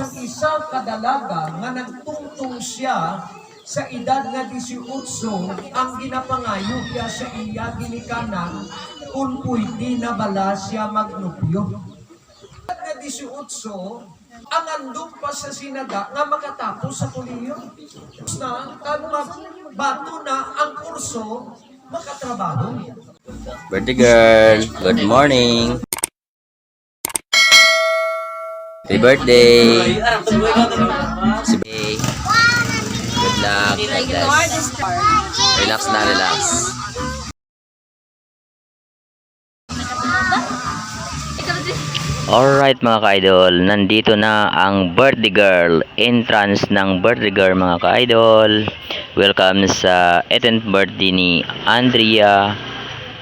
Sang isa kadalaga nga nagtungtong siya sa edad nga 18 ang ginapangayo kaya sa iya ginikanan kung pwede na bala siya magnupyo. Edad nga 18, ang andun pa sa sinaga nga makatapos sa kolehiyo. Na kag bato na ang kurso makatrabaho. Birthday girl, good morning. Happy birthday. Good luck. God bless. Relax na, relax. Alright mga ka-idol, nandito na ang birthday girl. Entrance ng birthday girl mga ka-idol. Welcome sa 18th birthday ni Andrea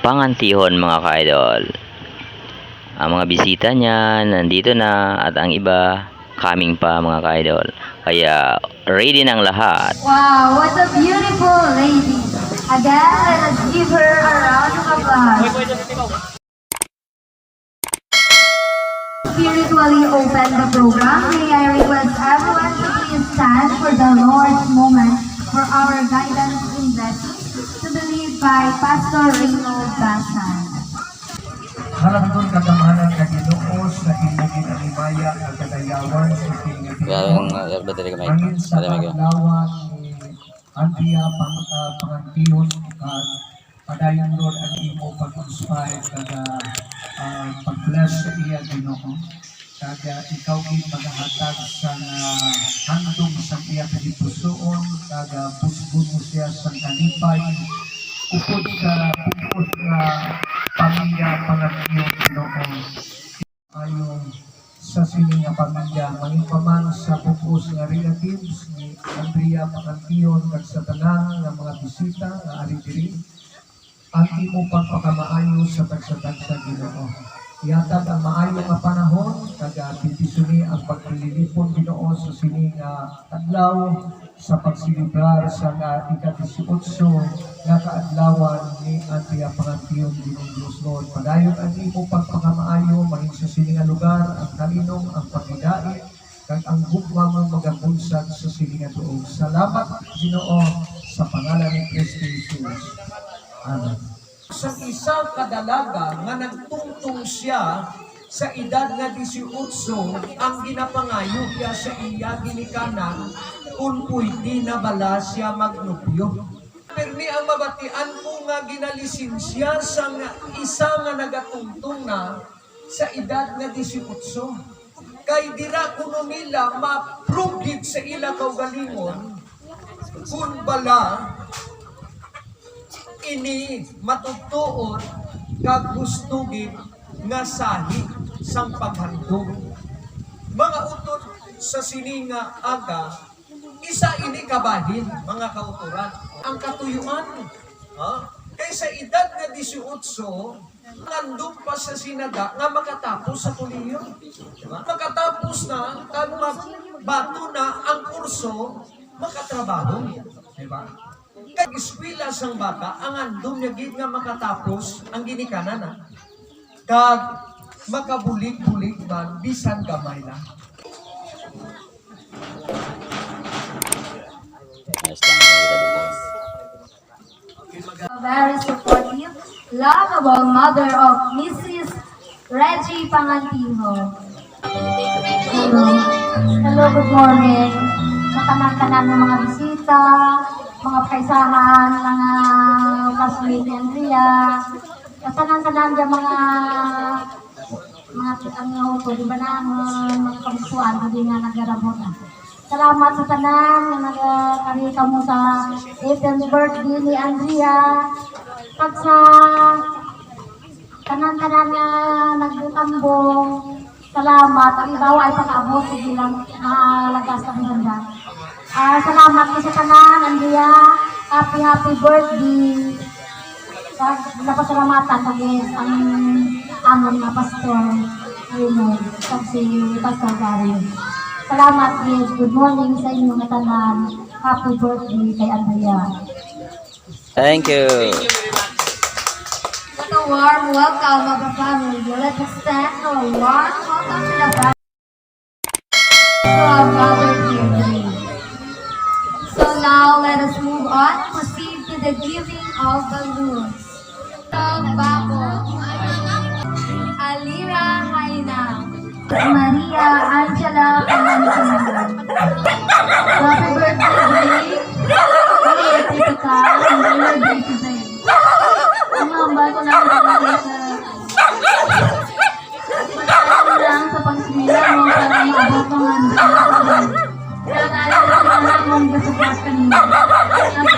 Pangantihon mga ka-idol. Ang mga bisita niya nandito na at ang iba coming pa mga ka-idol. Kaya ready ng lahat. Wow, what a beautiful lady. Again, let us give her a round of applause. Spiritually open the program. May I request everyone to please stand for the Lord's moment for our guidance in blessing to be led by Pastor Reynold Basan. Harap doon katamanan na Ginoo sa inagin ang imaya at kadayawan sa Hangin sa paglawan ni Andrea Pangantihon at padayon Lord ang imo pag-inspire kada pag-bless sa iya Ginoo. Kada ikaw gid magahatag sa handong sa iya kadipusoon, kada busbon mo siya sa kanipay upod sa pupod na pamilya Pangantihon Ginoo. Ayon sa sini nga pamilya, mangipaman sa pupos nga relatives ni Andrea Pangantihon kag sa tanan nga mga bisita nga ari diri, ang imo pagpakamaayo sa tagsa-tagsa Ginoo. Ihatag ang maayo nga panahon kag pintisuni ang pagpililipon Ginoo sa sini nga adlaw sa pagsilibrar sa ika-18 nga kaadlawan ni Andrea Pangantihon Ginoo Lord. Padayon ang imo pagpakamaayo mahin sa sini nga lugar ang kalinong, ang pagdait kag ang gugma mo magabunsag sa sini nga tuog. Salamat Ginoo sa pangalan ni Kristo Jesus. Amen. Sa isa kadalaga nga nagtungtong siya sa edad nga 18 ang ginapangayo kaya sa iya ginikanan kung pwede na bala siya magnupyo. Permi ang mabatian ko nga ginalisensya sa isa nga nagatungtong na sa edad nga 18. Kay dira kuno nila ma-prove sa ila kaugalingon kung bala ini matutuon kag gustugin nga sahi sang paghandog. Mga utod sa sininga aga, isa ini kabahin mga kauturan. Ang katuyuan, kay sa edad nga 18, nandun pa sa sinaga nga makatapos sa kolehiyo. Makatapos na, kag bato na ang kurso, makatrabaho. Diba? Kag eskwela sang bata, ang andun niya gid nga makatapos ang ginikanan na. Kag makabulik-bulik man, bisan gamay na. A very supportive, lovable mother of Mrs. Reggie Pangantihon. Hello, good morning. Sa tanan-tanan ng mga bisita, mga kaisahan, mga classmate ni Andrea, sa tanan-tanan ng mga ano to, di ba na mga kamusuan, hindi nga naggarabot na. Salamat sa tanan na nagkarita mo sa 18th birthday ni Andrea. Pag sa tanan-tanan na nagtambong, salamat. Ang ibawa ay pag-abot, hindi lang lagas ang ganda. Salamat po sa tanan, Andrea. Happy birthday. Napasalamatan kami ang amon na pastor Raymond at si Pastor Gary. Salamat, yes. Good morning sa inyong tanan. Happy birthday kay Andrea. Thank you. What a warm welcome of the family. Let's extend a warm welcome to the family. who have gathered here today. So now let us move on and proceed to the giving of balloons. Babo, Alira Haina, Maria Angela Camanchanan. Happy birthday! Happy birthday ka! Happy birthday today! Ang hambal ko lang nagbibigay sa pagkakas lang sa pagsila mo para maabot ang handa. Kaya naalala ko na lang mong gasupat kanina. Happy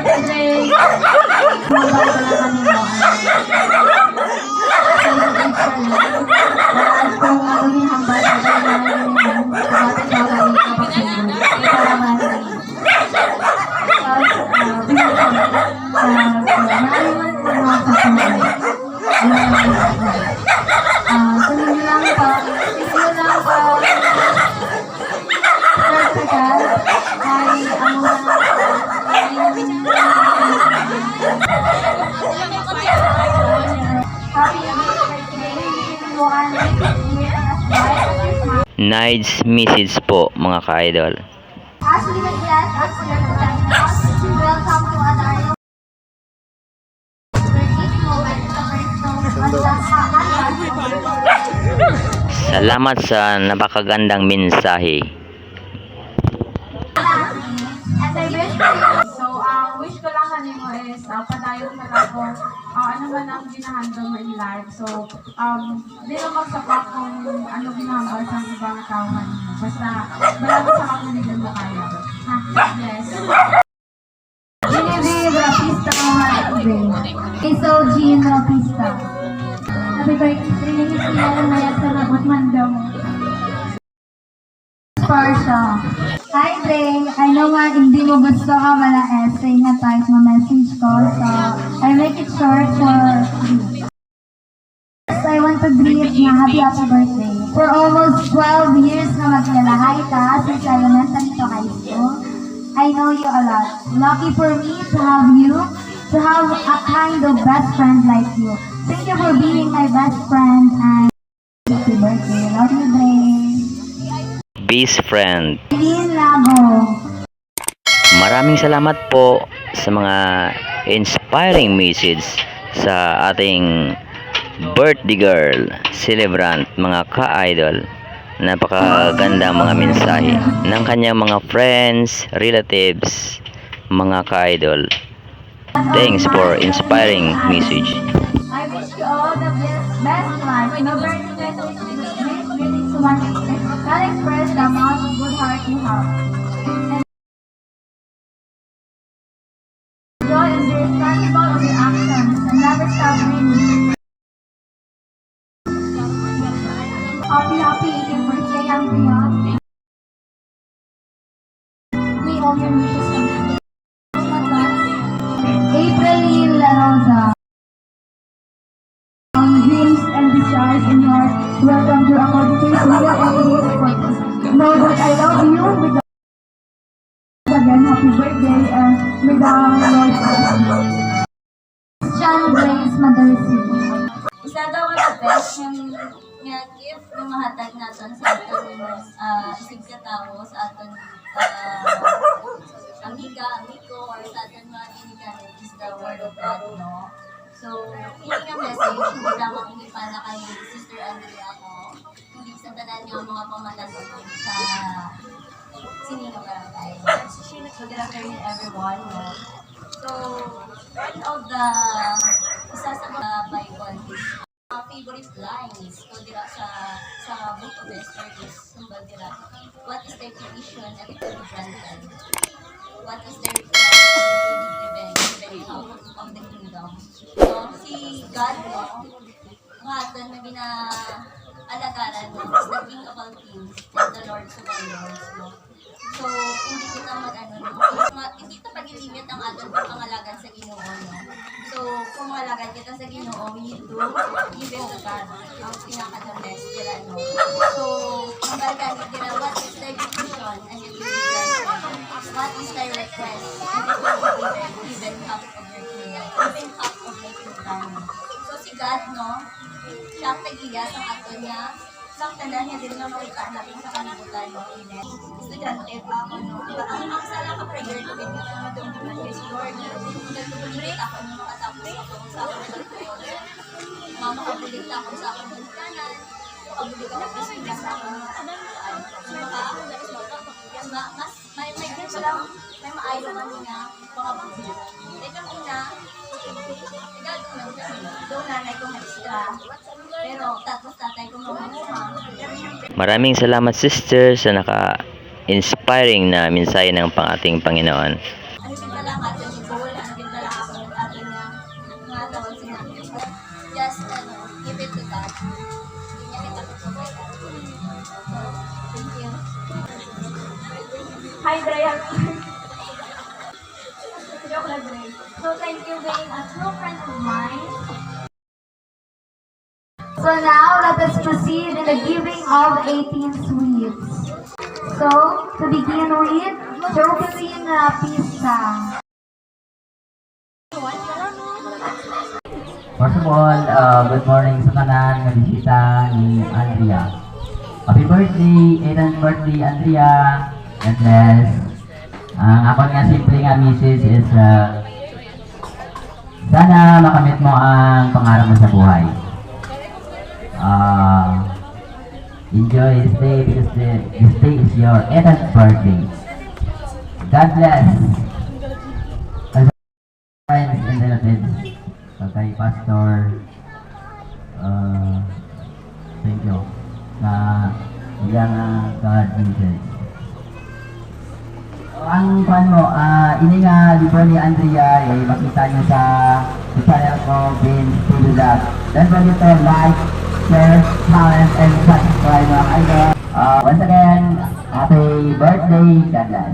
birthday! Hambal ko lang kanina. At kung magiging hambal ko lang kanina, pagkatid ko kanina kapag para maraming. Nice message po mga ka-idol. Ashley Matias, Ashley Matias, welcome to Adario. Salamat sa napakagandang mensahe. So, wish ko lang kanimo is padayon na lang ko ano man ang ginahandle mo in life. So, di na magsapak kung ano ginahambal sa ibang tao man. Basta, malaki sa kakuligan mo kaya. Ha? Yes. Genevieve Rapista Iso Jean Rapista. Happy birthday siya mayat sa labot mandam. Sparsha. Hi Dre, I know nga hindi mo gusto ka wala essay na type na message ko, so I make it short for you. First, I want to greet na happy birthday. For almost 12 years na maglalahay ka since elementary to high school, I know you a lot. Lucky for me to have you, to have a kind of best friend like you. Thank you for being my best friend and happy birthday. Love you, Dre. Best friend. Eileen Lago. Maraming salamat po sa mga inspiring message sa ating birthday girl, celebrant, mga ka-idol. Napakaganda mga mensahe ng kanyang mga friends, relatives, mga ka-idol. Thanks for inspiring message. I wish you all the best life. No birthday message is great greetings to one that express the amount of good heart you have. And joy in the tangible of your actions and never stop dreaming. Happy 18th birthday, Andrea. We all your wishes come true. April La Rosa. Dreams and desires in your heart. Welcome to our meditation here and know that I love you with the again, happy birthday and with the Lord Sean Grace Madarisi. Isa daw ka best yung nga gift na mahatag natin sa aton isig katao sa aton amigo, or sa aton mga ginikanin is the word of God, no? So, hindi nga message, hindi lamang hindi para kay Sister Andrea ko, hindi sa tanan nga mga pamatalon sa Sinino Barangay. So, good afternoon everyone, no? So, one of the isa sa mga Bible is favorite lines ko dira sa book of Esther is sumbag dira, what is their petition at it will be granted, what is their request and it will be given out of the kingdom. So si God, no, mahaton na alagaran, no, is the King of all kings and the Lord of all lords, no. So hindi kita hindi ito pag-ilimit ang aton pangalagan sa Ginoo, no. So kung malagan kita sa Ginoo, we need to give it to God ang pinaka-the best dira, no. So ang balkan dira, what is their petition and it will be granted, what is their request and it will be given, even half of your kingdom, even half of my kingdom. So si God, no, siya ang tagiya sa aton niya Samtala niya din nga makita natin sa kanibutan mo. Estudyante pa ako, no? Ang sala ka prayer ko, hindi ko madumduman kay Lord. Nagpupulit ako nung makatapos ako sa akin. Makabulit ako sa akin ng kanan. Makabulit ako sa akin sa akin ng kanan. Mas, may ganito lang, may maayo man nga, mga pagbulit. Ito una, doon nanay ko extra. Pero tapos tatay ko mamuha. Maraming salamat sister sa naka-inspiring na mensahe ng ating Panginoon. Ano din pala nga ito ni Paul, ano din pala ako ng ating nga tawag sinabi. Just, give it to God. Hindi niya kita tutupay. So, thank you. Hi, Brian. Joke lang, Brian. So, thank you being a true friend of mine. So now, let us proceed in the giving of 18 sweets. So, to begin with, Jocelyn Pista. First of all, good morning sa kanan ng bisita ni Andrea. Happy birthday, 18th birthday, Andrea. God bless. Ang ako nga simple nga misis is sana makamit mo ang pangarap mo sa buhay. Enjoy this day because this day is your 18th birthday. God bless. Friends and relatives, kay Pastor, thank you na iyang God message. Ang fan mo, ini nga libro ni Andrea, makita nyo sa channel ko, Vince Studio Vlog. Don't forget to like, share, comment, and subscribe mga idol. Once again, happy birthday, God bless.